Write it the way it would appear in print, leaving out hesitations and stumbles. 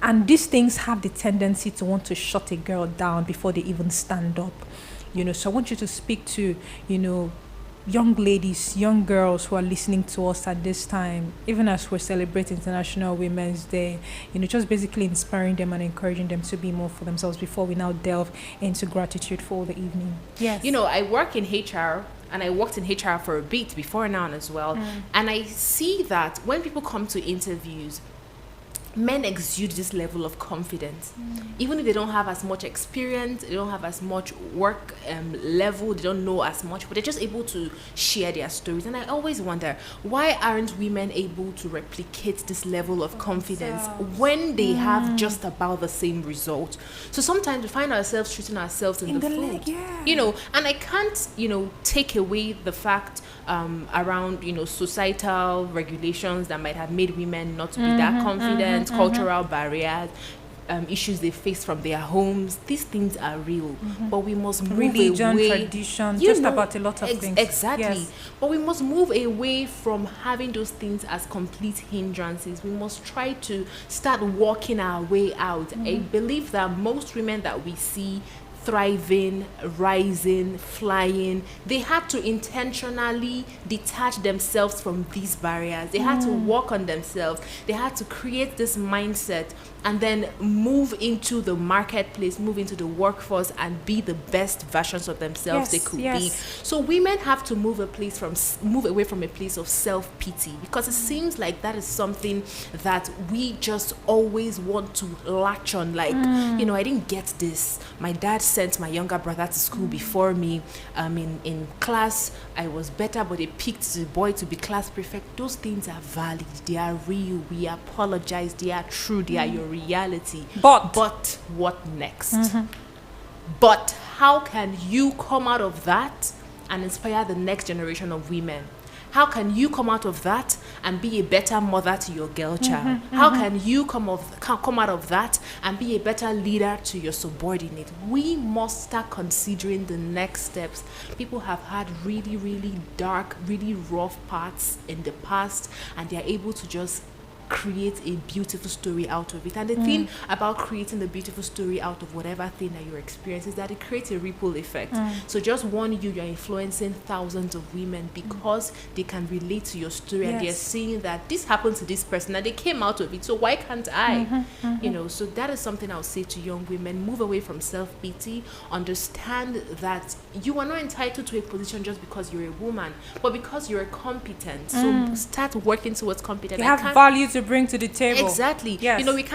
And these things have the tendency to want to shut a girl down before they even stand up. So I want you to speak to, young ladies, young girls who are listening to us at this time, even as we're celebrating International Women's Day, just basically inspiring them and encouraging them to be more for themselves before we now delve into gratitude for the evening. Yes. I work in HR, and I worked in HR for a bit before now as well. And I see that when people come to interviews, men exude this level of confidence. Even if they don't have as much experience, they don't have as much work level, they don't know as much, but they're just able to share their stories. And I always wonder, why aren't women able to replicate this level of confidence when they have just about the same result? So sometimes we find ourselves shooting ourselves in the foot. And I can't, take away the fact around, societal regulations that might have made women not to be that confident, cultural barriers, issues they face from their homes. These things are real, but we must move religion, away. tradition, just about a lot of things. Exactly. Yes. But we must move away from having those things as complete hindrances. We must try to start walking our way out. I believe that most women that we see thriving, rising, flying, they had to intentionally detach themselves from these barriers. They had to work on themselves. They had to create this mindset and then move into the marketplace, move into the workforce, and be the best versions of themselves they could be. So women have to move away from a place of self-pity, because it seems like that is something that we just always want to latch on. Like, I didn't get this. My dad sent my younger brother to school before me. In class, I was better, but they picked the boy to be class prefect. Those things are valid. They are real. We apologize. They are true. They are your reality. But what next? But how can you come out of that and inspire the next generation of women? How can you come out of that and be a better mother to your girl child? How can you come out of that and be a better leader to your subordinate? We must start considering the next steps. People have had really, really dark, really rough parts in the past, and they're able to just create a beautiful story out of it. And the thing about creating the beautiful story out of whatever thing that you're experiencing is that it creates a ripple effect. So just you're influencing thousands of women because they can relate to your story, and they're seeing that this happened to this person and they came out of it, so why can't I? So that is something I'll say to young women. Move away from self-pity. Understand that you are not entitled to a position just because you're a woman, but because you're competent. So start working towards competence. You have value to bring to the table. Exactly. Yes. We can't